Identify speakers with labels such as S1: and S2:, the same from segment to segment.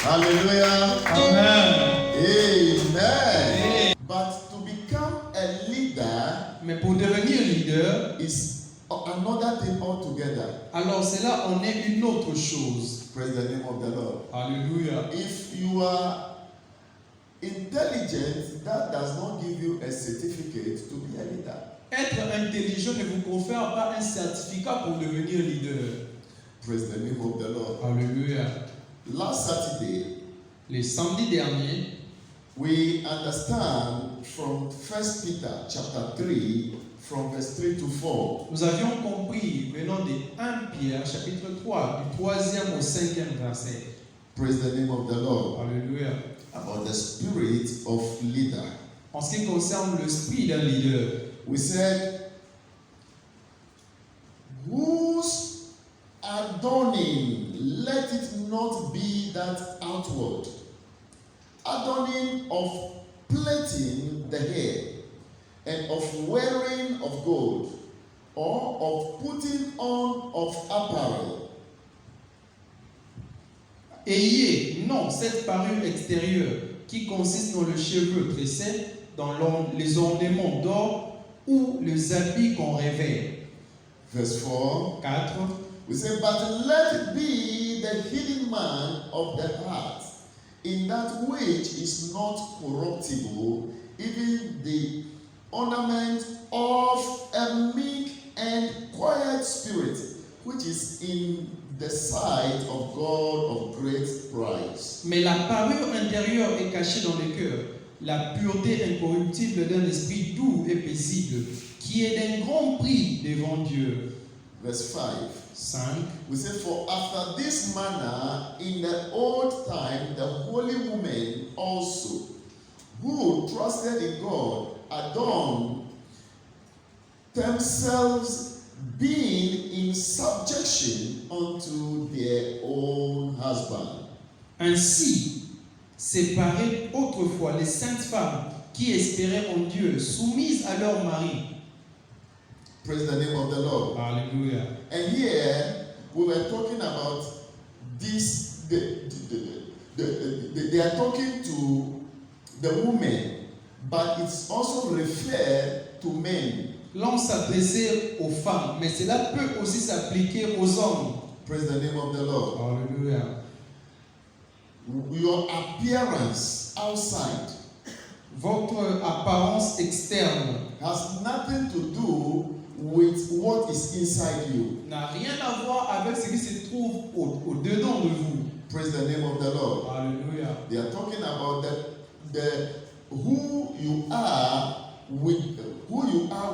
S1: Hallelujah.
S2: Amen.
S1: Amen. But to become a leader,
S2: Mais pour devenir leader,
S1: is another thing altogether.
S2: alors c'est là on est une autre chose.
S1: Praise the name of the Lord.
S2: Alléluia.
S1: If you are intelligent, that does not give you a certificate to be a leader.
S2: Être intelligent ne vous confère pas un certificat pour devenir leader.
S1: Praise the name of the Lord.
S2: Alléluia.
S1: Last Saturday,
S2: Les samedis derniers,
S1: we understand from 1 Peter chapter 3, from verse 3 to 4.
S2: nous avions compris, venant de 1 Pierre chapitre 3, du 3e au 5e verset.
S1: Praise the name of the Lord.
S2: Alléluia.
S1: About the spirit of leader.
S2: En ce qui concerne l'esprit d'un leader,
S1: We said, whose adorning, let it not be that outward adorning of plaiting the hair, and of wearing of gold, or of putting on of apparel.
S2: ayez non cette parure extérieure qui consiste dans le cheveu tressé, dans les ornements d'or ou les habits qu'on révèle.
S1: Verse 4.
S2: 4.
S1: We say, but let it be the hidden man of the heart, in that which is not corruptible, even the ornament of a meek and quiet spirit, which is in the sight of God of great price.
S2: Mais la parure intérieure est cachée dans le cœur, la pureté incorruptible d'un esprit doux et paisible, qui est d'un grand prix devant Dieu.
S1: Verse 5.
S2: 5.
S1: We say, for after this manner in the old time the holy women also, who trusted in God, adorned themselves, being in subjection unto their own husband.
S2: Ainsi, séparées autrefois les saintes femmes qui espéraient en Dieu, soumises à leur mari.
S1: Praise the name of the Lord.
S2: Alléluia.
S1: And here we were talking about this. They are talking to the women, but it's also referred to men.
S2: L'homme s'adressait aux femmes, mais cela peut aussi s'appliquer aux hommes.
S1: Praise the name of the Lord.
S2: Alléluia.
S1: Your appearance outside
S2: Votre apparence externe
S1: has nothing to do with what is inside you.
S2: n'a rien à voir avec ce qui se trouve au-dedans de vous.
S1: Praise the name of the Lord.
S2: Alléluia.
S1: They are talking about the who you are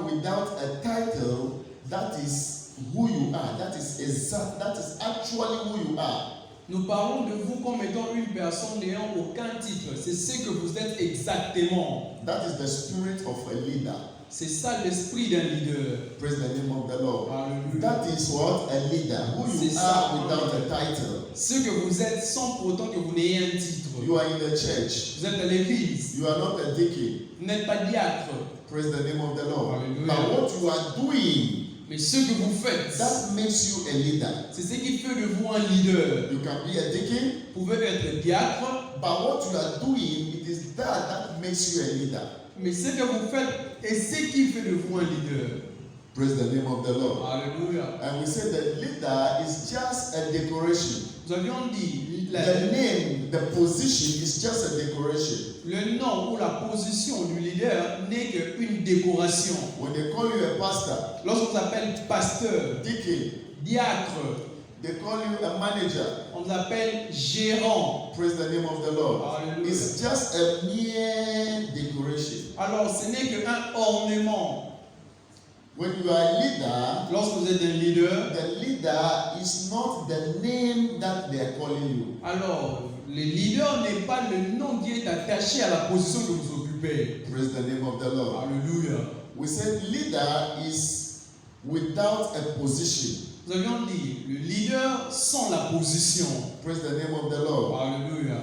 S1: without a title. That is who you are. That is exact. That is actually who you are.
S2: Nous parlons de vous comme étant une personne n'ayant aucun titre. C'est ce que vous êtes exactement.
S1: That is the spirit of a leader.
S2: C'est ça l'esprit d'un leader.
S1: Praise the name of the Lord.
S2: Alléluia.
S1: That is what a leader. Who you are without a title.
S2: Ce que vous êtes sans pour autant que vous n'ayez un titre.
S1: You are in the church.
S2: Vous êtes à l'église.
S1: You are not a deacon.
S2: Vous n'êtes pas diacre.
S1: Praise the name of the Lord.
S2: Hallelujah.
S1: But what you are doing,
S2: Mais ce que vous faites,
S1: that makes you a leader.
S2: c'est ce qui fait de vous un leader.
S1: You can be a deacon,
S2: Vous pouvez être diacre,
S1: but what you are doing, it is that makes you a leader.
S2: mais ce que vous faites est ce qui fait de vous un leader.
S1: Praise the name of the Lord.
S2: Alléluia.
S1: And we say the leader is just a decoration.
S2: Nous avions dit,
S1: The name, the position is just a decoration.
S2: le nom ou la position du leader n'est qu'une décoration.
S1: When they call you a pastor,
S2: Lorsqu'on vous appelle pasteur,
S1: deacon,
S2: diacre,
S1: they call you a manager.
S2: on vous appelle gérant.
S1: Praise the name of the Lord.
S2: Hallelujah.
S1: It's just a mere decoration.
S2: Alors ce n'est qu'un ornement.
S1: When you are a leader,
S2: Lorsque vous êtes un leader,
S1: the leader is not the name that they are calling you.
S2: alors le leader n'est pas le nom qui est attaché à la position que vous occupez.
S1: Praise the name of the Lord.
S2: Alléluia.
S1: We said leader is without a position.
S2: Nous avions dit, le leader sans la position.
S1: Praise the name of the Lord.
S2: Alléluia.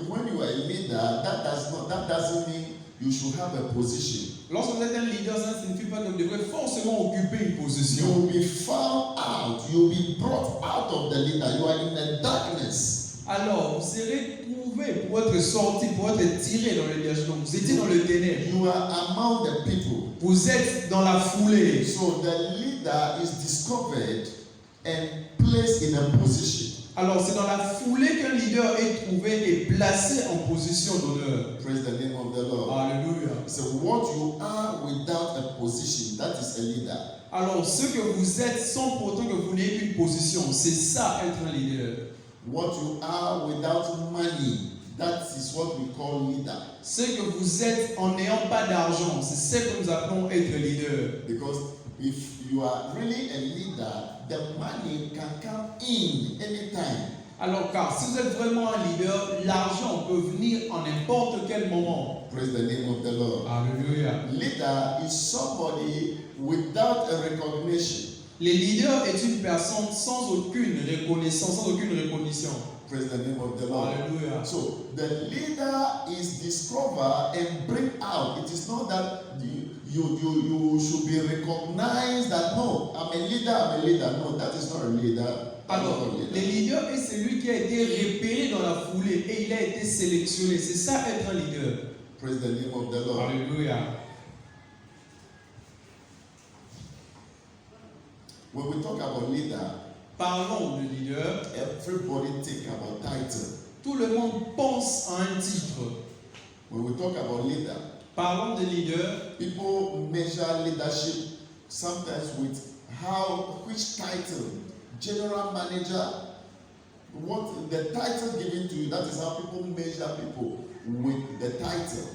S1: When you are a leader, that doesn't mean you should have a position.
S2: Lorsque vous êtes un leader, ça ne signifie pas que vous devrez forcément occuper une
S1: You
S2: position.
S1: will be found out. You will be brought out of the leader. You are in the darkness.
S2: Alors, vous serez trouvé pour être sorti, pour être tiré dans le leadership. Donc, vous étiez dans le ténèbre.
S1: You are among the people.
S2: Vous êtes dans la foulée.
S1: So the leader is discovered and placed in a position.
S2: Alors, c'est dans la foulée qu'un leader est trouvé et placé en position d'honneur.
S1: Praise the name of the Lord.
S2: Alléluia.
S1: So what you are without a position, that is a leader.
S2: Alors, ce que vous êtes sans pourtant que vous n'ayez qu'une position, c'est ça être un leader.
S1: What you are without money, that is what we call leader.
S2: Ce que vous êtes en n'ayant pas d'argent, c'est ce que nous appelons être leader.
S1: Because if you are really a leader, the money can come in anytime.
S2: Alors, car si vous êtes vraiment un leader, l'argent peut venir en n'importe quel moment.
S1: Praise the name of the Lord.
S2: Alléluia.
S1: Leader is somebody without a recognition.
S2: Le leader est une personne sans aucune reconnaissance, sans aucune recognition.
S1: Praise the name of the Lord.
S2: Alléluia.
S1: So the leader is discovered and bring out. It is not that you should be recognized that no, I'm a leader. No, that is not a leader.
S2: Alors, le leader est celui qui a été repéré dans la foulée et il a été sélectionné. C'est ça être un leader.
S1: Praise the name of the Lord.
S2: Alléluia.
S1: When we talk about leader,
S2: Parlons de leader.
S1: everybody think about title.
S2: Tout le monde pense à un titre.
S1: When we talk about leader,
S2: Parlons de leader.
S1: people measure leadership sometimes with which title, general manager, what the title given to you. That is how people measure people, with the title.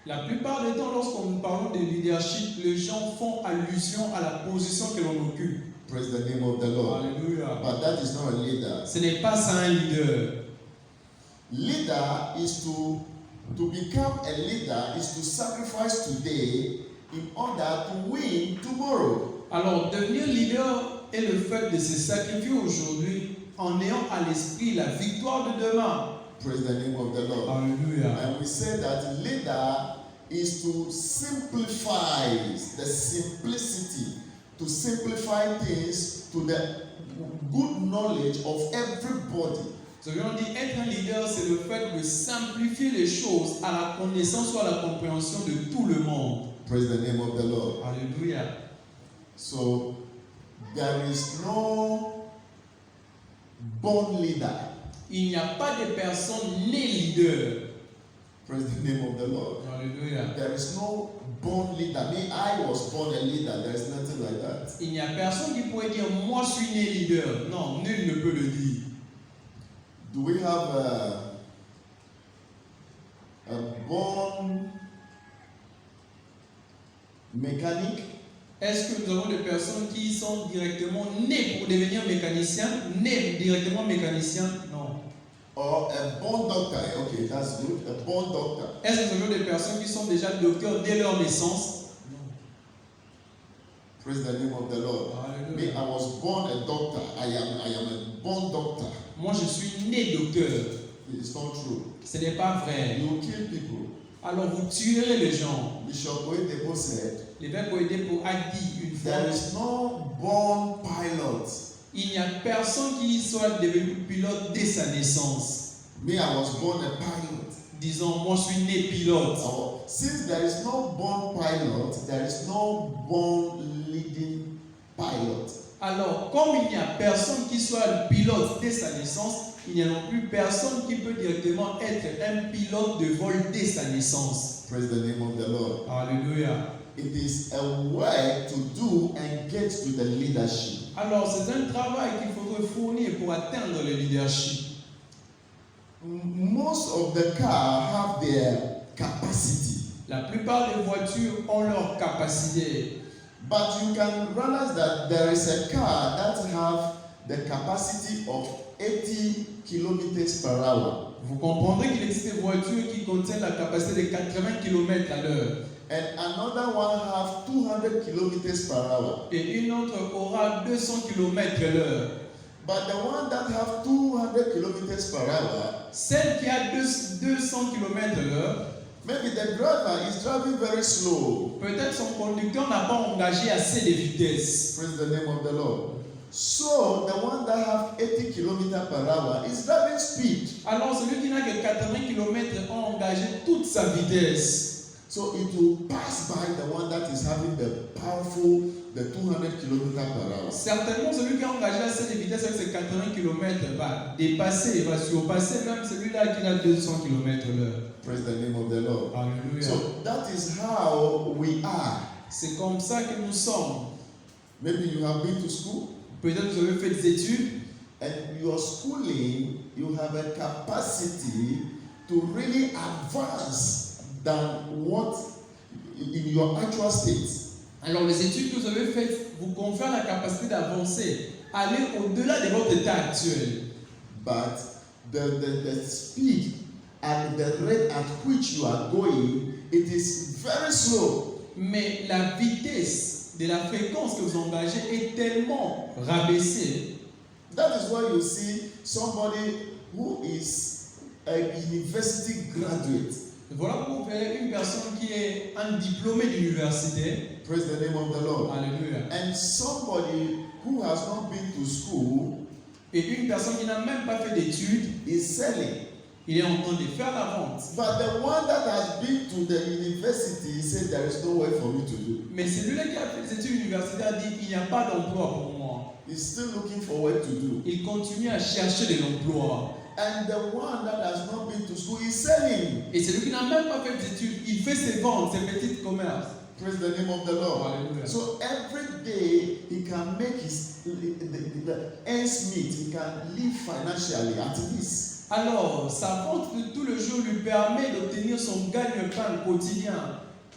S2: La plupart du temps, lorsqu'on nous parle de leadership, les gens font allusion à la position que l'on occupe.
S1: Praise the name of the Lord.
S2: Alléluia.
S1: But that is not a leader.
S2: Ce n'est pas ça un leader.
S1: Leader is to become a leader is to sacrifice today in order to win tomorrow.
S2: Alors, devenir leader est le fait de se sacrifier aujourd'hui en ayant à l'esprit la victoire de demain.
S1: Praise the name of the Lord.
S2: Alléluia.
S1: And we say that leader is to simplify the simplicity, to simplify things to the good knowledge of everybody.
S2: Ce que l'on dit être un leader, c'est le fait de simplifier les choses à la connaissance ou à la compréhension de tout le monde.
S1: Praise the name of the Lord.
S2: Alléluia.
S1: So there is no born leader.
S2: Il n'y a pas de personne née leader.
S1: Praise the name of the Lord.
S2: Alléluia.
S1: There is no born leader. Me, I was born a leader. There is nothing like that.
S2: Il n'y a personne qui pourrait dire moi je suis né leader. Non, nul ne peut le dire.
S1: Do we have a born mechanic?
S2: Est-ce que nous avons des personnes qui sont directement nées pour devenir mécaniciens, nées directement mécaniciens? Non.
S1: Or a born doctor? Okay, that's good. A born doctor.
S2: Est-ce que nous avons des personnes qui sont déjà docteurs dès leur naissance? Non.
S1: Praise the name of the Lord. Me,
S2: Alléluia.
S1: I was born a doctor. I am a born doctor.
S2: Moi je suis né docteur.
S1: It's not true.
S2: Ce n'est pas vrai.
S1: You kill people.
S2: Alors vous tuerez les gens.
S1: Bishop Oyedepo said,
S2: L'évêque Oyedepo a dit une fois,
S1: there is no born pilot.
S2: il n'y a personne qui soit devenu pilote dès sa naissance.
S1: Me, I was born a pilot.
S2: Disons, moi je suis né pilote.
S1: So, since there is no born pilot, there is no born leading pilot.
S2: Alors, comme il n'y a personne qui soit pilote dès sa naissance, il n'y a non plus personne qui peut directement être un pilote de vol dès sa naissance.
S1: Praise the name of the Lord.
S2: Alléluia.
S1: It is a work to do and get to the leadership.
S2: Alors, c'est un travail qu'il faudrait fournir pour atteindre le leadership.
S1: Most of the cars have their capacity,
S2: La plupart des voitures ont leur capacité.
S1: but you can realize that there is a car that have the capacity of 80 kilometers per hour.
S2: Vous comprendrez qu'il existe des voitures qui contiennent la capacité de 80 km à l'heure.
S1: And another one have 200 kilometers per hour.
S2: Et une autre aura 200 km à l'heure.
S1: But the one that have 200 kilometers per hour,
S2: Celle qui a 200 km à l'heure,
S1: maybe the driver is driving very slow.
S2: peut-être son conducteur n'a pas engagé assez de vitesse.
S1: Praise the name of the Lord. So the one that have 80 km per hour is driving speed.
S2: Alors celui qui n'a que 80 km a engagé toute sa vitesse.
S1: So it will pass by the one that is having the powerful, the 200 km per hour.
S2: Certainement, celui qui a engagé assez de vitesse avec ses 80 km va dépasser, va surpasser même celui-là qui a 200 km/h.
S1: Praise the name of the Lord.
S2: Alléluia.
S1: So that is how we are.
S2: C'est comme ça que nous sommes.
S1: Maybe you have been to school,
S2: Peut-être que vous avez fait des études
S1: and your schooling, you have a capacity to really advance than what in your actual state.
S2: Alors les études que vous avez faites vous confèrent la capacité d'avancer, aller au-delà de votre état actuel.
S1: But the speed and the rate at which you are going, it is very slow.
S2: Mais la vitesse de la fréquence que vous engagez est tellement rabaissée.
S1: That is why you see somebody who is a university graduate.
S2: Voilà pour vous verrez une personne qui est un diplômé d'université.
S1: Praise the name of the Lord.
S2: Alléluia.
S1: And somebody who has not been to school
S2: Et une personne qui n'a même pas fait d'études,
S1: is selling.
S2: il est en train de faire la vente.
S1: But the one that has been to the university said there is no work for me to do.
S2: Mais celui-là qui a fait des études universitaires dit qu'il n'y a pas d'emploi pour moi.
S1: He's still looking for work to do.
S2: Il continue à chercher de l'emploi.
S1: And the one that has not been to school is selling.
S2: Et celui qui n'a même pas fait d'études, il fait ses ventes, ses petits commerces.
S1: Praise the name of the Lord.
S2: Hallelujah.
S1: So every day he can make his the ends meet. He can live financially at least.
S2: Alors, sa vente de tout le jour lui permet d'obtenir son gagne-pain quotidien.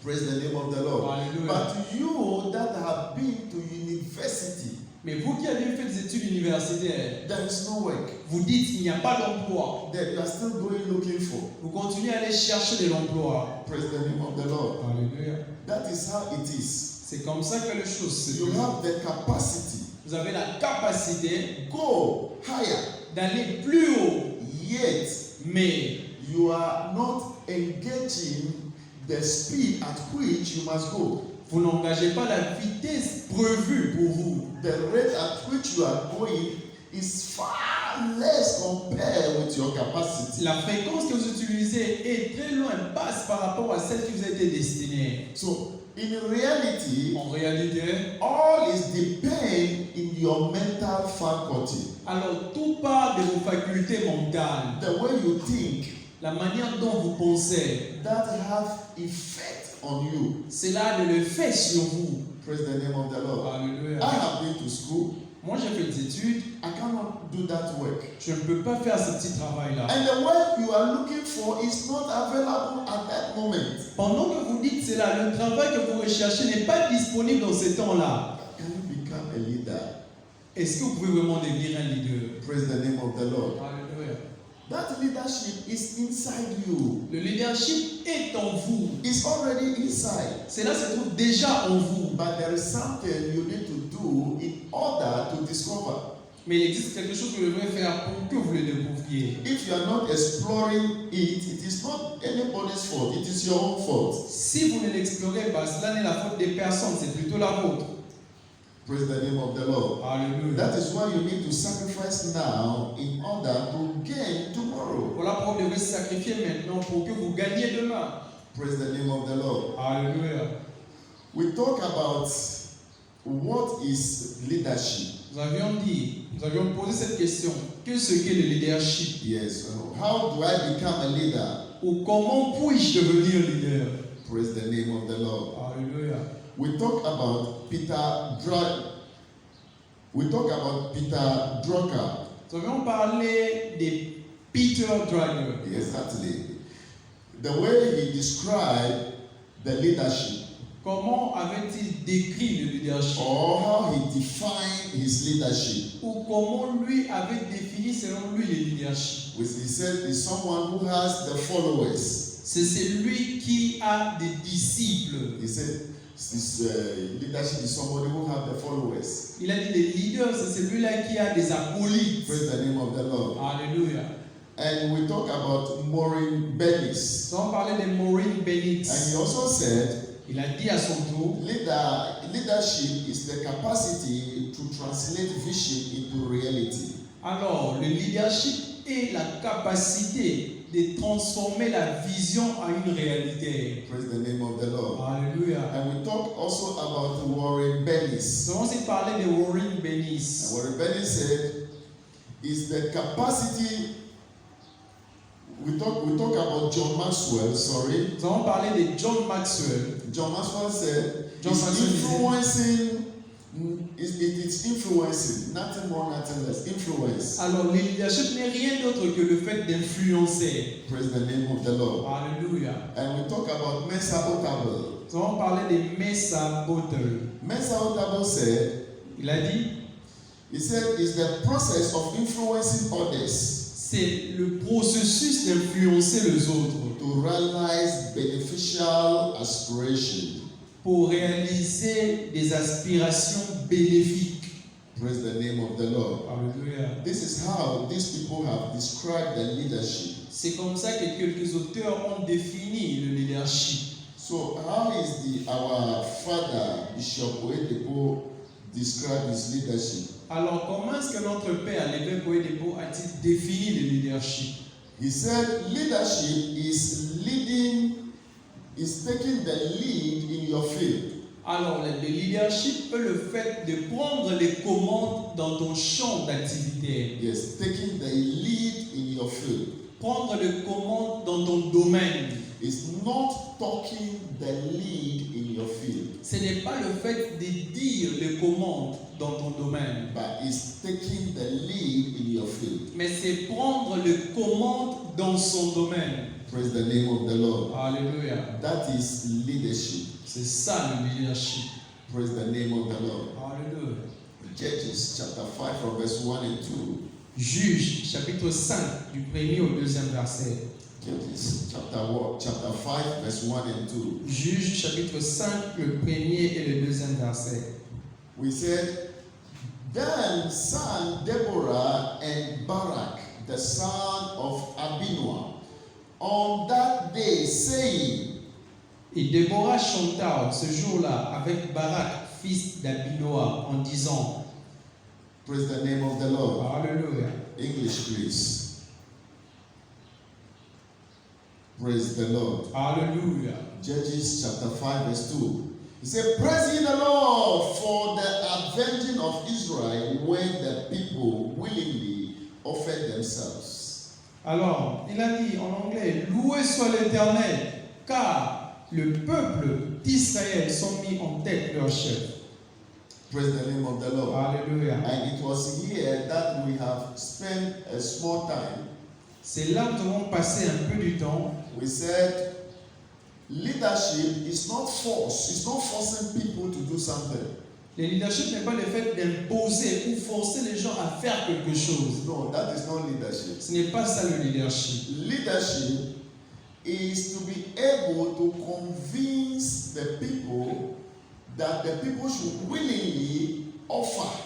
S1: Praise the name of the Lord.
S2: Hallelujah.
S1: But you that have been to university,
S2: Mais vous qui avez fait des études universitaires,
S1: there is no work.
S2: vous dites qu'il n'y a pas d'emploi.
S1: That you are still going looking for.
S2: Vous continuez à aller chercher de l'emploi.
S1: Praise the name of the Lord.
S2: Alléluia.
S1: That is how it is.
S2: C'est comme ça que les choses se
S1: You
S2: font.
S1: have the capacity.
S2: Vous avez la capacité
S1: Go higher.
S2: d'aller plus haut,
S1: Yet
S2: mais
S1: you are not engaging the speed at which you must go.
S2: vous n'engagez pas la vitesse prévue pour vous.
S1: The rate at which you are going is far less compared with your capacity.
S2: La fréquence que vous utilisez est très loin, passe par rapport à celle qui vous a été destinée.
S1: So, in reality,
S2: En réalité,
S1: all is depend in your mental faculty.
S2: alors tout part de vos facultés mentales,
S1: The way you think,
S2: la manière dont vous pensez.
S1: that have effect on you.
S2: Cela a de l'effet sur vous.
S1: Praise the name of the Lord. I
S2: Alléluia.
S1: have been to school.
S2: Moi, j'ai fait des études,
S1: I cannot do that work.
S2: je ne peux pas faire ce petit travail-là.
S1: And the work you are looking for is not available at that moment.
S2: Pendant que vous dites cela, le travail que vous recherchez n'est pas disponible dans ce temps-là.
S1: Can you become a leader?
S2: Est-ce que vous pouvez vraiment devenir un leader?
S1: Praise the name of the Lord.
S2: Alléluia.
S1: That leadership is inside you.
S2: Le leadership est en vous.
S1: It's already inside.
S2: Cela se trouve déjà en vous.
S1: But there is something you need to do in order to discover.
S2: Mais il existe quelque chose que vous devez faire pour que vous le découvriez.
S1: If you are not exploring it, it is not anybody's fault. It is your own fault.
S2: Si vous ne l'explorez pas, cela n'est la faute des personnes, c'est plutôt la vôtre.
S1: Praise the name of the Lord.
S2: Alléluia.
S1: That is why you need to sacrifice now in order to gain tomorrow.
S2: Voilà pourquoi vous devez sacrifier maintenant pour que vous gagniez demain.
S1: Praise the name of the Lord.
S2: Alléluia.
S1: We talk about what is leadership.
S2: Nous avions posé cette question. Qu'est-ce qu'est le leadership?
S1: Yes. How do I become a leader?
S2: Ou comment puis-je devenir leader?
S1: Praise the name of the Lord.
S2: Alléluia.
S1: We talk about Peter Drucker.
S2: Nous avions parlé de Peter Drucker.
S1: Exactly. The way he described the leadership,
S2: Comment avait-il décrit le leadership?
S1: or how he defined his leadership.
S2: Ou comment lui avait défini selon lui le leadership?
S1: Which he said is someone who has the followers.
S2: C'est celui qui a des disciples.
S1: He said his leadership is somebody who has the followers.
S2: Il a dit le leader, c'est celui-là qui a des acolytes.
S1: Praise the name of the Lord.
S2: Alléluia.
S1: And we talk about Maureen Bellis.
S2: Nous avons parlé de Maureen Bennett.
S1: And he also said
S2: Il a dit à son tour,
S1: leadership is the capacity to translate vision into reality.
S2: alors le leadership est la capacité de transformer la vision en une réalité.
S1: Praise the name of the Lord.
S2: Alléluia.
S1: And we talk also about Warren Bennis.
S2: Nous allons aussi parler de Warren
S1: And
S2: Bennis.
S1: Warren Bennis said, is the capacity. We talk about John Maxwell. Sorry,
S2: Nous allons parler de John Maxwell.
S1: John Maxwell said,
S2: John
S1: it's
S2: Maxwell
S1: influencing. It's influencing, nothing more, nothing less. Influence.
S2: Alors, le leadership n'est rien d'autre que le fait d'influencer.
S1: Praise the name of the Lord.
S2: Alléluia.
S1: And we talk about Mensa Otabil.
S2: Nous allons parler de Mesa Bottle.
S1: Mensa Otabil said,
S2: Il a dit,
S1: he said, it's the process of influencing others
S2: c'est le processus d'influencer les autres
S1: to realize beneficial aspiration.
S2: pour réaliser des aspirations bénéfiques.
S1: Praise the name of the Lord.
S2: Alléluia.
S1: This is how these people have described the leadership.
S2: C'est comme ça que quelques auteurs ont défini le leadership.
S1: So how is our father Bishop Oyedepo describe his leadership?
S2: Alors, comment est-ce que notre père, l'évêque Oyedepo, a-t-il défini le leadership?
S1: He said leadership is taking the lead in your field.
S2: Alors, le leadership est le fait de prendre les commandes dans ton champ d'activité.
S1: Yes, taking the lead in your field.
S2: Prendre les commandes dans ton domaine.
S1: It's not talking the lead in your field,
S2: Ce n'est pas le fait de dire les commandes dans ton domaine,
S1: but it's taking the lead in your field.
S2: mais c'est prendre les commandes dans son domaine.
S1: Praise the name of the Lord.
S2: Alléluia.
S1: That is leadership.
S2: C'est ça le leadership.
S1: Praise the name of the Lord.
S2: Alléluia.
S1: Judges chapter 5 from verse 1 and 2.
S2: Juge, chapitre 5, du 1er au 2e verset.
S1: Judges chapter 5 verse 1 and 2.
S2: Juge, chapitre 5, le 1er et le 2e verset.
S1: We said, then sang Deborah and Barak, the son of Abinoam, on that day, saying,
S2: Et Déborah chanta ce jour-là avec Barak, fils d'Abinoam, en disant,
S1: praise the name of the Lord.
S2: Alléluia.
S1: English, please. Praise the Lord.
S2: Alléluia.
S1: Judges chapter 5 verse 2. He said, praise ye the Lord for the avenging of Israel when the people willingly offered themselves.
S2: Alors, il a dit en anglais, loué soit l'Éternel, car le peuple d'Israël sont mis en tête leur chef.
S1: Praise the name of the Lord.
S2: Alléluia.
S1: And it was here that we have spent a small time.
S2: C'est là que nous avons passé un peu du temps.
S1: We said leadership is not force. It's not forcing people to do something.
S2: Le leadership n'est pas le fait d'imposer ou forcer les gens à faire quelque chose.
S1: No, that is not leadership.
S2: Ce n'est pas ça le leadership.
S1: Leadership is to be able to convince the people that the people should willingly offer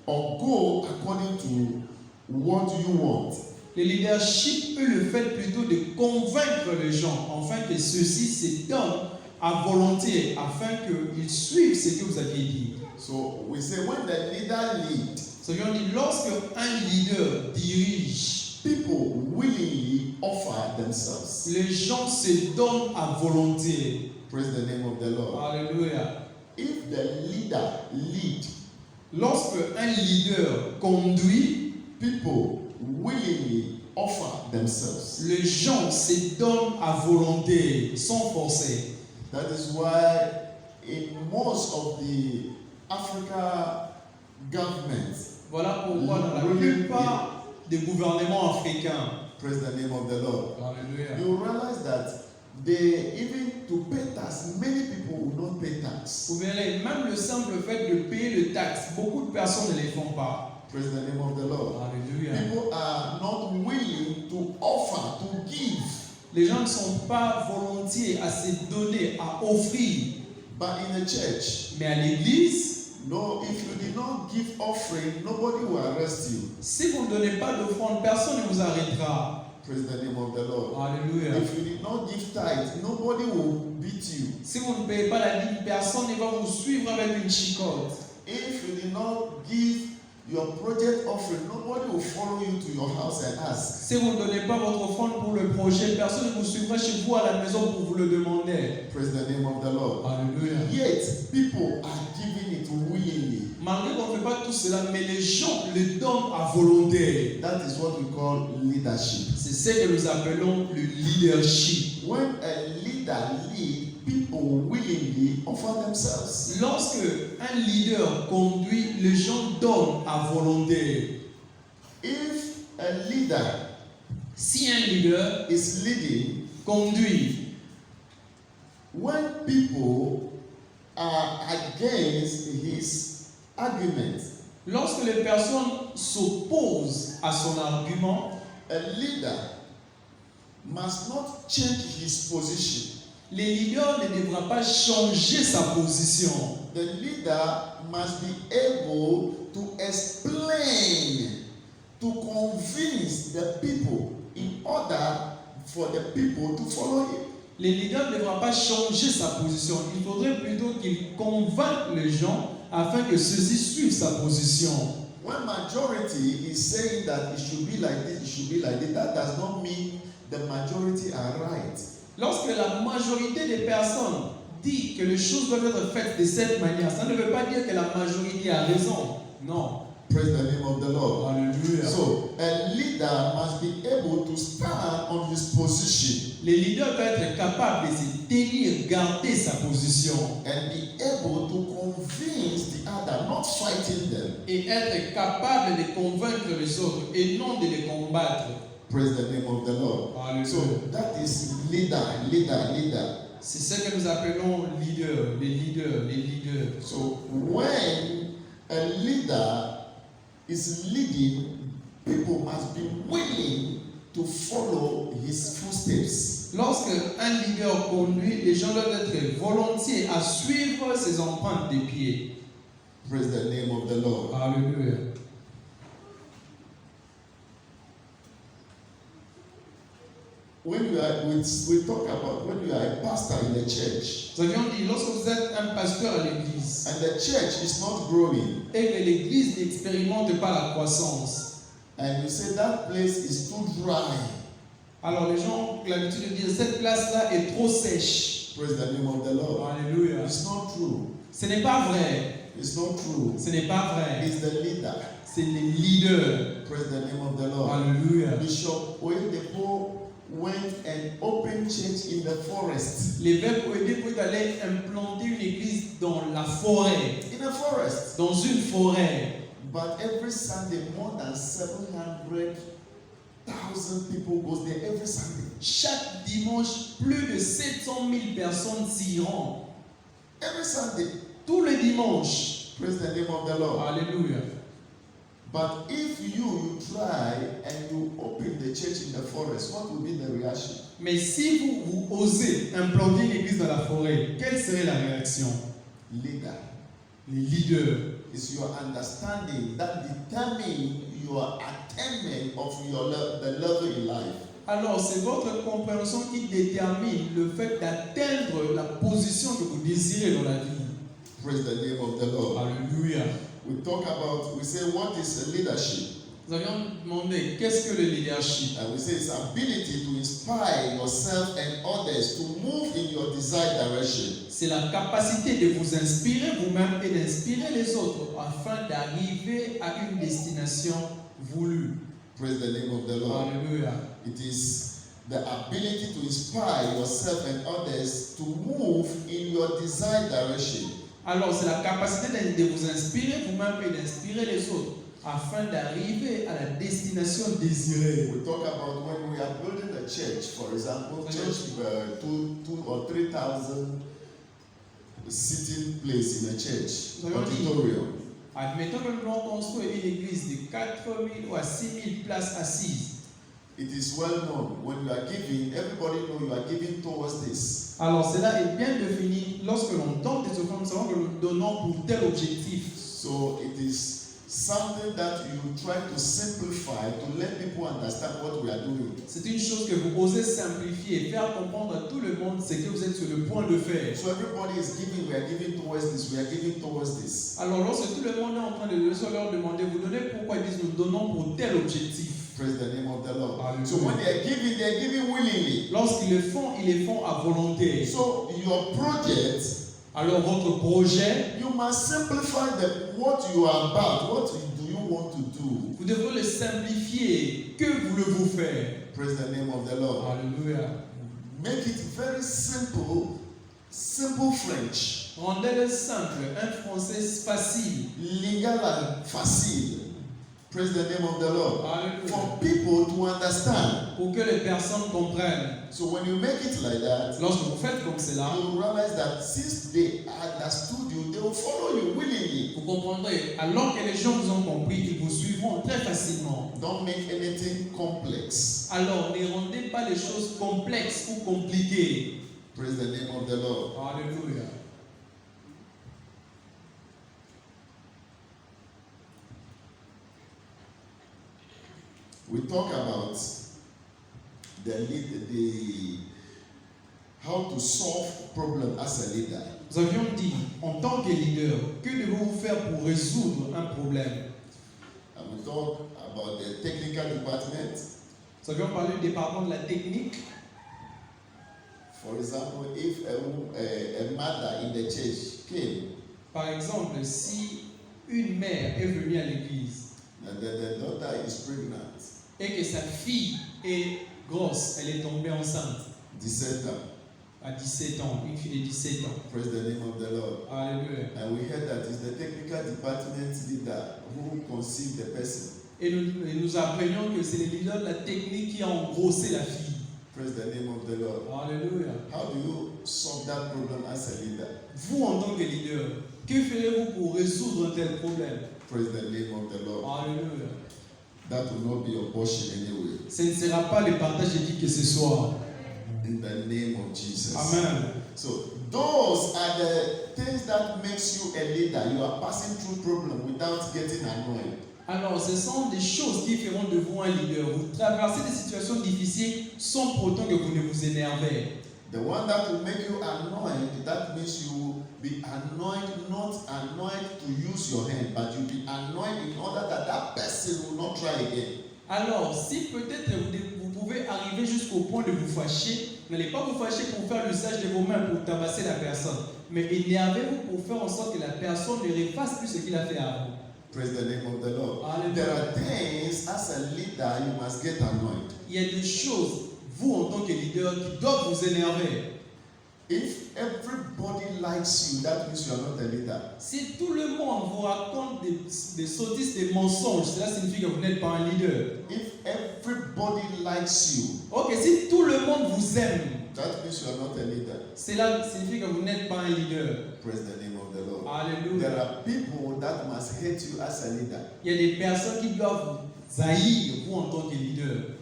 S1: or go according to what you want.
S2: Le leadership est le fait plutôt de convaincre les gens afin que ceux-ci se donnent à volonté, afin qu'ils suivent ce que vous aviez dit.
S1: So we say when the leader leads,
S2: C'est-à-dire, on dit, lorsque un leader dirige,
S1: people willingly offer themselves.
S2: les gens se donnent à volonté.
S1: Praise the name of the Lord.
S2: Alléluia.
S1: If the leader lead,
S2: Lorsque un leader conduit,
S1: people willingly offer themselves.
S2: les gens se donnent à volonté, sans forcer.
S1: That is why in most of the Africa governments,
S2: Voilà pourquoi dans la plupart des gouvernements africains,
S1: praise the name of the Lord,
S2: Alléluia,
S1: you realize that they even to pay tax, many people will not pay tax.
S2: vous verrez, même le simple fait de payer le taxe, beaucoup de personnes ne les font pas.
S1: Praise the name of the Lord.
S2: Alléluia.
S1: People are not willing to offer, to give.
S2: Les gens ne sont pas volontiers à se donner, à offrir.
S1: But in the church,
S2: Mais à l'église,
S1: no, if you did not give offering, nobody will arrest you.
S2: si vous ne donnez pas d'offrande, personne ne vous arrêtera.
S1: Praise the name of the Lord.
S2: Alléluia.
S1: If you did not give tithe, nobody will beat you.
S2: Si vous ne payez pas la dîme, personne ne va vous suivre avec une chicotte.
S1: If you did not give your project offering, nobody will follow you to your house and ask.
S2: Si vous ne donnez pas votre offrande pour le projet, personne ne vous suivra chez vous à la maison pour vous le demander.
S1: Praise the name of the Lord.
S2: Alléluia.
S1: Yet, people are giving it willingly.
S2: Malgré qu'on ne fait pas tout cela, mais les gens le donnent à volonté.
S1: That is what we call leadership.
S2: C'est ce que nous appelons le leadership.
S1: When a leader leads, people willingly offer themselves.
S2: Lorsque un leader conduit, les gens donnent à volonté.
S1: If a leader
S2: Si un leader
S1: is leading,
S2: conduit,
S1: when people are against his argument,
S2: lorsque les personnes s'opposent à son argument,
S1: a leader must not change his position.
S2: le leader ne devra pas changer sa position.
S1: The leader must be able to explain, to convince the people in order for the people to follow him.
S2: Le leader ne devra pas changer sa position. Il faudrait plutôt qu'il convainque les gens afin que ceux-ci suivent sa position.
S1: When majority is saying that it should be like this, it should be like this, that does not mean the majority are right.
S2: Lorsque la majorité des personnes dit que les choses doivent être faites de cette manière, ça ne veut pas dire que la majorité a raison. Non.
S1: Praise the name of the Lord.
S2: Alléluia.
S1: So, a leader must be able to stand on his position
S2: Le leader doit être capable de se tenir, garder sa position
S1: and be able to convince the other, not fighting them.
S2: et être capable de convaincre les autres et non de les combattre.
S1: Praise the name of the Lord.
S2: Alléluia.
S1: So, that is leader.
S2: C'est ce que nous appelons leader, les leaders.
S1: So, when a leader is leading, people must be willing to follow his footsteps.
S2: Lorsque un leader conduit, les gens doivent être volontiers à suivre ses empreintes des pieds.
S1: Praise the name of the Lord.
S2: Alléluia.
S1: When you are, we talk about when you are a pastor in the church
S2: Nous avions dit, lorsque vous êtes un pasteur à l'église
S1: and the church is not growing,
S2: et que l'église n'expérimente pas la croissance,
S1: and you say that place is too dry,
S2: alors les gens ont l'habitude de dire cette place-là est trop sèche.
S1: praise the name of the Lord.
S2: Alléluia.
S1: It's not true.
S2: Ce n'est pas vrai.
S1: It's not true.
S2: Ce n'est pas vrai.
S1: It's the leader.
S2: C'est les leaders.
S1: Praise the name of the Lord.
S2: Alléluia.
S1: Bishop Oyedepo went and opened church in the forest.
S2: L'évêque Oyedepo est allé implanter une église dans la forêt.
S1: In a forest.
S2: Dans une forêt.
S1: But every Sunday, more than 700,000 people goes there every Sunday.
S2: Chaque dimanche, plus de 700 000 personnes s'y rendent.
S1: Every Sunday.
S2: Tous les dimanches.
S1: Praise the name of the Lord.
S2: Alléluia.
S1: But if you try and you open the church in the forest, what will be the reaction?
S2: Mais si vous osez implanter une église dans la forêt, quelle serait la réaction?
S1: Leader.
S2: Les leaders.
S1: It's your understanding that determines your attainment of the level in life.
S2: Alors, c'est votre compréhension qui détermine le fait d'atteindre la position que vous désirez dans la vie.
S1: Praise the name of the Lord.
S2: Alléluia.
S1: We say, what is leadership?
S2: Nous avions demandé qu'est-ce que le leadership?
S1: And we say it's ability to inspire yourself and others to move in your desired direction.
S2: C'est la capacité de vous inspirer vous-même et d'inspirer les autres afin d'arriver à une destination voulue.
S1: Praise the name of the Lord.
S2: Alléluia.
S1: It is the ability to inspire yourself and others to move in your desired direction.
S2: Alors, c'est la capacité de vous inspirer vous-même et d'inspirer les autres afin d'arriver à la destination désirée.
S1: We talk about when we are building a church, for example, church 2,000 or 3,000 sitting place in a church, auditorium.
S2: Admettons que nous voulons construire une église de 4,000 ou à 6,000 places assises.
S1: It is well known when you are giving, everybody know you are giving towards this.
S2: Alors cela est bien défini lorsque l'on donne des offrandes, nous savons que nous donnons pour tel objectif.
S1: So it is something that you try to simplify to let people understand what we are doing.
S2: C'est une chose que vous osez simplifier et faire comprendre à tout le monde ce que vous êtes sur le point de faire.
S1: So everybody is giving, we are giving towards this, we are giving towards this.
S2: Alors lorsque tout le monde est en train de leur demander, vous donnez pourquoi, ils disent nous donnons pour tel objectif.
S1: Praise the name of the Lord.
S2: Hallelujah.
S1: So when they are giving willingly.
S2: Lorsqu'ils le font, ils le font à volonté.
S1: So your project,
S2: alors votre projet,
S1: you must simplify what you are about. What do you want to do?
S2: vous devrez le simplifier. Que voulez-vous faire?
S1: Praise the name of the Lord.
S2: Alléluia.
S1: Make it very simple, simple French.
S2: Rendez-le simple, un français facile.
S1: Lingala facile. Praise the name of the Lord.
S2: Alléluia.
S1: For people to understand.
S2: Pour que les personnes comprennent.
S1: So when you make it like that,
S2: Lorsque vous faites comme cela,
S1: you realize that since they understood you, they will follow you willingly.
S2: vous comprendrez, alors que les gens vous ont compris, ils vous suivront très facilement.
S1: Don't make anything complex.
S2: Alors, ne rendez pas les choses complexes ou compliquées.
S1: Praise the name of the Lord.
S2: Alléluia.
S1: We talk about how to solve problem as a leader.
S2: Nous avions dit, en tant que leader, que devez-vous faire pour résoudre un problème?
S1: And we talk about the technical department.
S2: Nous avions parlé du département de la technique.
S1: For example, if a mother in the church came,
S2: Par exemple, si une mère est venue à l'église
S1: and the daughter is pregnant,
S2: et que sa fille est grosse, elle est tombée enceinte
S1: 17 ans.
S2: à 17 ans, une fille de 17 ans.
S1: Praise the name of the Lord.
S2: Alléluia.
S1: And we heard that it's the technical department leader who conceived the person.
S2: Et nous apprenions que c'est le leader de la technique qui a engrossé la fille.
S1: Praise the name of the Lord.
S2: Alléluia.
S1: How do you solve that problem as a leader?
S2: Vous, en tant que leader, que ferez-vous pour résoudre un tel problème?
S1: Praise the name of the Lord.
S2: Alléluia.
S1: That will not be your portion anyway.
S2: Ce ne sera pas le partage de qui que ce soit.
S1: In the name of Jesus.
S2: Amen.
S1: So those are the things that makes you a leader. You are passing through problem without getting annoyed.
S2: Alors, ce sont des choses qui feront de vous un leader. Vous traversez des situations difficiles sans pour autant que vous ne vous énervez.
S1: The one that will make you annoyed, that means you will be annoyed, not annoyed to use your hand, but you'll be annoyed in order that that person will not try again.
S2: Alors, si peut-être vous pouvez arriver jusqu'au point de vous fâcher, n'allez pas vous fâcher pour faire l'usage de vos mains pour tabasser la personne, mais énervez-vous pour faire en sorte que la personne ne refasse plus ce qu'il a fait avant.
S1: Praise the name of the Lord.
S2: Hallelujah.
S1: There are things, as a leader, you must get annoyed.
S2: Il y a des choses, vous en tant que leader, qui doivent vous énerver.
S1: If everybody likes you, that means you are not a leader.
S2: Si tout le monde vous raconte des sottises, des mensonges, cela signifie que vous n'êtes pas un leader.
S1: If everybody likes you,
S2: Ok, si tout le monde vous aime,
S1: that means you are not a leader.
S2: cela signifie que vous n'êtes pas un leader.
S1: Praise the name of the Lord.
S2: Alléluia.
S1: There are people that must hate you as a leader.
S2: Il y a des personnes qui doivent vous haïr, vous en tant que leader.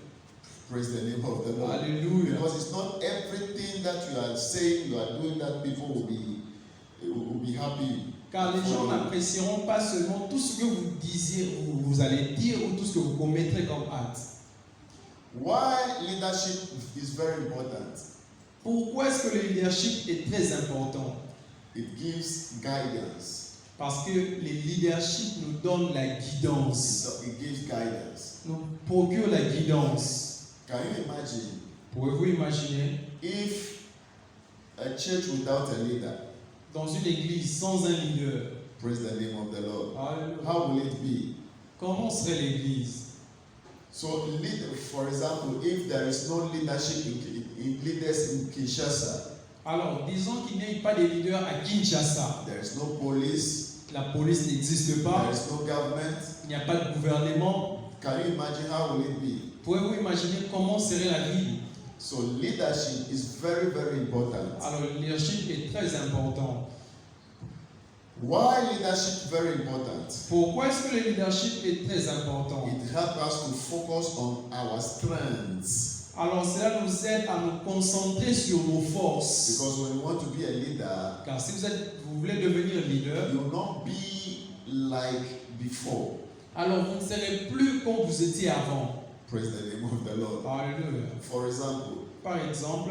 S1: Praise the name of the Lord.
S2: Alléluia.
S1: Because it's not everything that you are saying, you are doing, that people will be happy.
S2: Car les gens n'apprécieront pas seulement tout ce que vous disiez, vous allez dire, ou tout ce que vous commettrez comme acte.
S1: Why leadership is very important?
S2: Pourquoi est-ce que le leadership est très important?
S1: It gives guidance.
S2: Parce que le leadership nous donne la guidance,
S1: It gives guidance.
S2: nous procure la guidance.
S1: Can you imagine
S2: Pouvez-vous imaginer
S1: if a church without a leader?
S2: dans une église sans un leader?
S1: Praise the name of the Lord.
S2: Alléluia.
S1: How will it be?
S2: Comment serait l'église?
S1: So, for example, if there is no leadership in leaders in Kinshasa,
S2: Alors, disons qu'il n'y ait pas de leader à Kinshasa.
S1: there is no police,
S2: La police n'existe pas,
S1: there is no government.
S2: il n'y a pas de gouvernement.
S1: Can you imagine how will it be?
S2: Pouvez-vous imaginer comment serait la vie?
S1: So leadership is very, very important.
S2: Alors, le leadership est très important.
S1: Why leadership very important?
S2: Pourquoi est-ce que le leadership est très important?
S1: It helps us to focus on our strengths.
S2: Alors, cela nous aide à nous concentrer sur nos forces.
S1: Because when you want to be a leader,
S2: Car si vous voulez devenir leader,
S1: you will not be like before.
S2: alors vous ne serez plus comme vous étiez avant.
S1: Praise the name of the Lord.
S2: Alléluia.
S1: For example,
S2: Par exemple,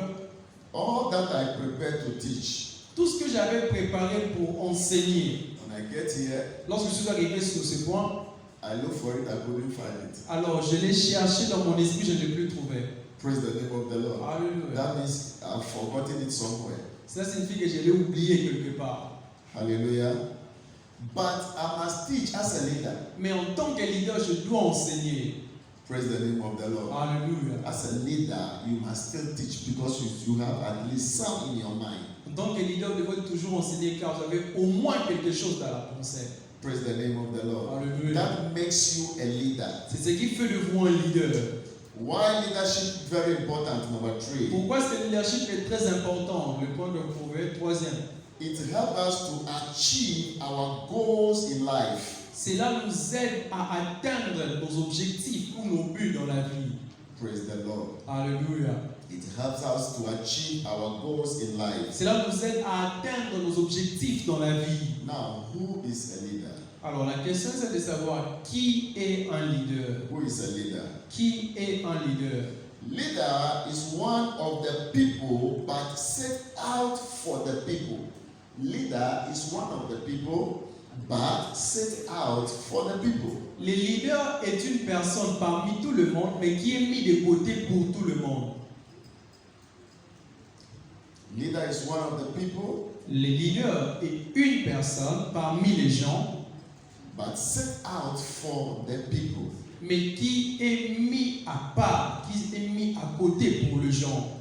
S1: all that I prepared to teach,
S2: tout ce que j'avais préparé pour enseigner,
S1: when I get here,
S2: lorsque je suis arrivé sur ce point,
S1: I look for it, I couldn't find it.
S2: alors je l'ai cherché dans mon esprit, je ne l'ai plus trouvé.
S1: Praise the name of the Lord.
S2: Alléluia.
S1: That means I've forgotten it somewhere.
S2: Cela signifie que je l'ai oublié quelque part.
S1: Hallelujah. But I must teach as a leader.
S2: Mais en tant que leader, je dois enseigner.
S1: Praise the name of the Lord.
S2: Alléluia.
S1: As a leader, you must still teach because you have at least some in your mind.
S2: En tant que leader, vous devez toujours enseigner car vous avez au moins quelque chose dans la pensée.
S1: Praise the name of the Lord.
S2: Alléluia.
S1: That makes you a leader.
S2: C'est ce qui fait de vous un leader.
S1: Why leadership very important? Number 3.
S2: Pourquoi ce leadership est très important? Le point que vous trouvez, troisième.
S1: It helps us to achieve our goals in life.
S2: Cela nous aide à atteindre nos objectifs ou nos buts dans la vie.
S1: Praise the Lord.
S2: Alléluia.
S1: It helps us to achieve our goals in life.
S2: Cela nous aide à atteindre nos objectifs dans la vie.
S1: Now, who is a leader?
S2: Alors la question c'est de savoir qui est un leader.
S1: Who is a leader?
S2: Qui est un leader?
S1: Leader is one of the people but set out for the people. Leader is one of the people but set out for the people.
S2: Le leader est une personne parmi tout le monde mais qui est mis de côté pour tout le monde.
S1: Leader is one of the people
S2: Le leader est une personne parmi les gens
S1: but set out for the people.
S2: mais qui est mis à part, qui est mis à côté pour les gens.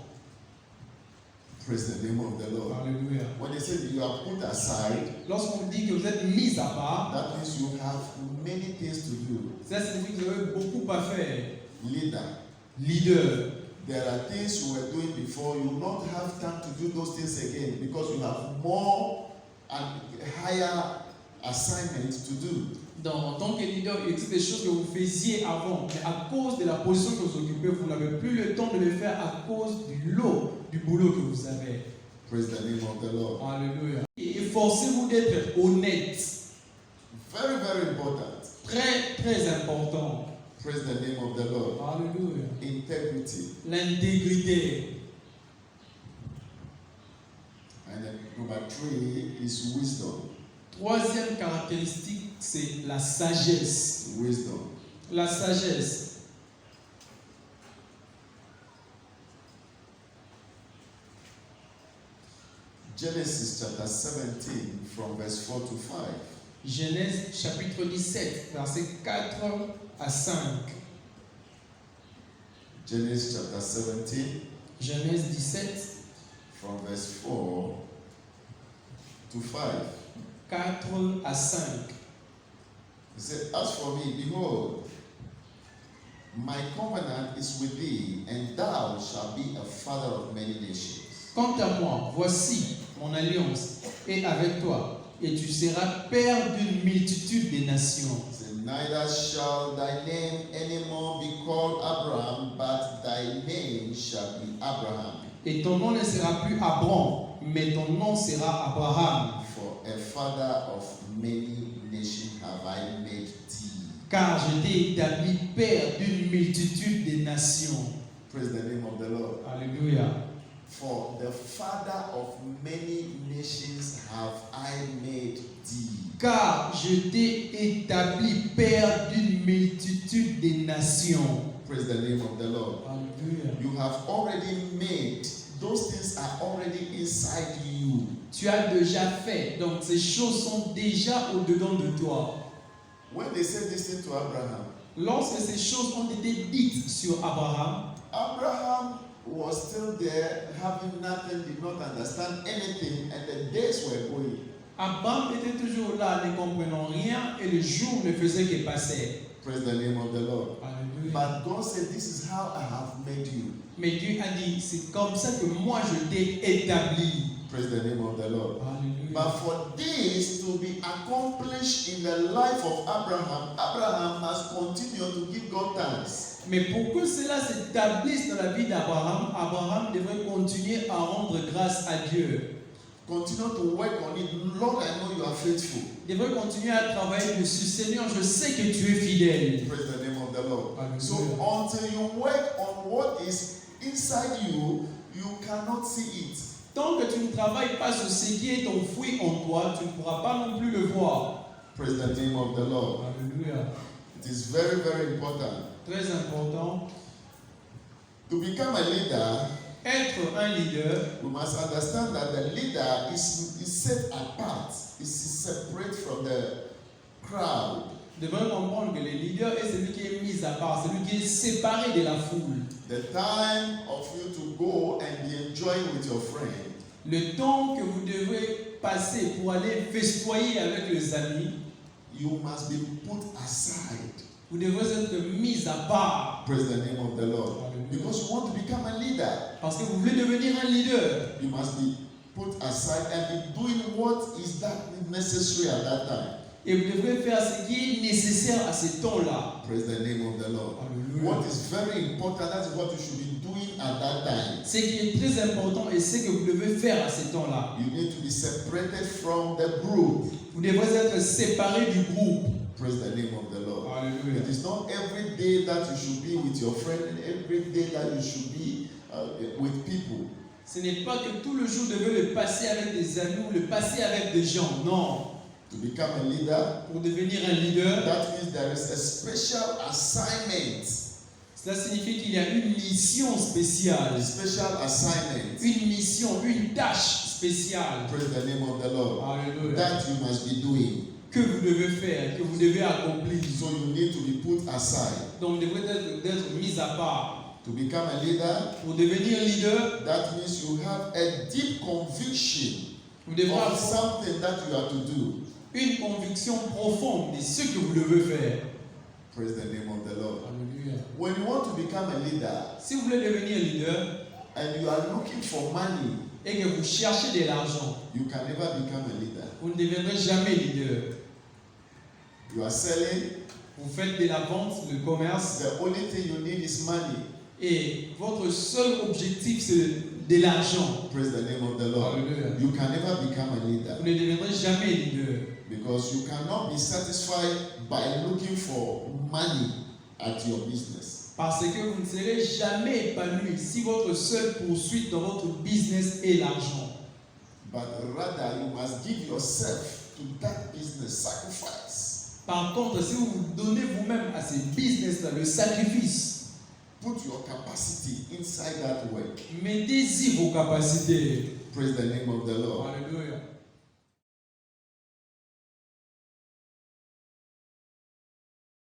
S1: Praise the name of the Lord.
S2: Alléluia.
S1: When they say you are put aside,
S2: Lorsqu'on dit que vous êtes mis à part,
S1: that means you have many things to do.
S2: ça signifie que vous avez beaucoup à faire.
S1: Leader.
S2: Leader.
S1: There are things you were doing before, you will not have time to do those things again because you have more and higher assignments to do.
S2: En tant que leader, il existe des choses que vous faisiez avant, mais à cause de la position que vous occupez, vous n'avez plus le temps de le faire à cause du lot, du boulot que vous avez.
S1: Praise the name of the Lord.
S2: Alléluia. Et efforcez-vous d'être honnête.
S1: Very, very important.
S2: Très, très important.
S1: Praise the name of the Lord.
S2: Alléluia.
S1: Integrity.
S2: L'intégrité.
S1: And then number 3 is wisdom.
S2: Troisième caractéristique, c'est la sagesse.
S1: Wisdom.
S2: La sagesse.
S1: Genesis chapter 17 from verse 4 to 5.
S2: Genèse chapitre 17, versets 4 à 5.
S1: Genesis chapter 17
S2: Genèse 17,
S1: from verse 4 to 5.
S2: 4 à 5.
S1: He said, as for me, behold, my covenant is with thee, and thou shalt be a father of many nations.
S2: Quant à moi, voici mon alliance est avec toi, et tu seras père d'une multitude de nations.
S1: He said, neither shall thy name anymore be called Abraham, but thy name shall be Abraham.
S2: Et ton nom ne sera plus Abram, mais ton nom sera Abraham.
S1: For a father of many nations have I made thee.
S2: Car je t'ai établi père d'une multitude de nations.
S1: Praise the name of the Lord.
S2: Alléluia.
S1: For the father of many nations have I made thee.
S2: Car je t'ai établi père d'une multitude de nations.
S1: Praise the name of the Lord.
S2: Alléluia.
S1: You have already made, those things are already inside you.
S2: Tu as déjà fait, donc ces choses sont déjà au-dedans de toi.
S1: When they said this thing to Abraham,
S2: Lorsque ces choses ont été dites sur Abraham,
S1: Abraham was still there, having nothing, did not understand anything, and the days were going.
S2: Abraham était toujours là, ne comprenant rien, et le jour ne faisait que passer.
S1: Praise the name of the Lord.
S2: Alléluia.
S1: But God said, this is how I have made you.
S2: Mais Dieu a dit, c'est comme ça que moi je t'ai établi.
S1: Praise the name of the Lord.
S2: Alléluia.
S1: But for this to be accomplished in the life of Abraham, Abraham must continue to give God thanks.
S2: Mais pour que cela s'établisse dans la vie d'Abraham, Abraham devrait continuer à rendre grâce à Dieu.
S1: Continue to work on it. Lord, I know you are faithful.
S2: Tu devrais continuer à travailler dessus. Seigneur, je sais que tu es fidèle.
S1: Praise the name of the Lord.
S2: Hallelujah.
S1: So until you work on what is inside you, you cannot see it.
S2: Tant que tu ne travailles pas sur ce qui est enfoui en toi, tu ne pourras pas non plus le voir.
S1: Praise the name of the Lord.
S2: Alléluia.
S1: It is very, very important.
S2: Très important.
S1: To become a leader,
S2: Être un leader,
S1: we must understand that the leader is set apart, is separate from the crowd.
S2: nous devons comprendre que le leader est celui qui est mis à part, celui qui est séparé de la foule.
S1: The time of you to go and be enjoying with your friend,
S2: Le temps que vous devez passer pour aller festoyer avec les amis,
S1: you must be put aside.
S2: vous devez être mis à part.
S1: Praise the name of the Lord.
S2: Hallelujah.
S1: Because you want to become a leader,
S2: Parce que vous voulez devenir un leader.
S1: you must be put aside and be doing what is that necessary at that time.
S2: Et vous devrez faire ce qui est nécessaire à ce temps-là.
S1: Praise the name of the Lord.
S2: Hallelujah.
S1: What is very important, that is what you should be doing at that time.
S2: Ce qui est très important et ce que vous devez faire à ce temps-là.
S1: You need to be separated from the group.
S2: Vous devrez être séparé du groupe.
S1: Praise the name of the Lord.
S2: Hallelujah.
S1: It is not every day that you should be with your friend, and every day that you should be with people.
S2: Ce n'est pas que tout le jour vous devez le passer avec des amis ou le passer avec des gens. Non.
S1: To become a leader,
S2: Pour devenir un leader,
S1: that means there is a special assignment.
S2: cela signifie qu'il y a une mission spéciale.
S1: A special assignment.
S2: Une mission, une tâche spéciale.
S1: Praise the name of the Lord.
S2: Alléluia.
S1: That you must be doing.
S2: Que vous devez faire, que vous devez accomplir.
S1: So you need to be put aside.
S2: Donc, vous devrez être mis à part.
S1: To become a leader,
S2: Pour devenir leader,
S1: that means you have a deep conviction
S2: vous devrez
S1: of
S2: avoir
S1: something that you have to do.
S2: une conviction profonde de ce que vous devez faire.
S1: Praise the name of the Lord.
S2: Alléluia.
S1: When you want to become a leader
S2: Si vous voulez devenir leader
S1: and you are looking for money,
S2: et que vous cherchez de l'argent,
S1: you can never become a leader.
S2: vous ne deviendrez jamais leader.
S1: You are selling,
S2: Vous faites de la vente, le commerce,
S1: the only thing you need is money.
S2: et votre seul objectif c'est de l'argent.
S1: Praise the name of the Lord.
S2: Alléluia.
S1: You can never become a leader
S2: Vous ne deviendrez jamais leader.
S1: because you cannot be satisfied by looking for money at your business.
S2: Parce que vous ne serez jamais épanoui si votre seule poursuite dans votre business est l'argent.
S1: But rather, you must give yourself to that business, sacrifice.
S2: Par contre, si vous vous donnez vous-même à ces business-là, le sacrifice,
S1: Put your capacity inside that work.
S2: mettez-y vos capacités.
S1: Praise the name of the Lord.
S2: Alléluia.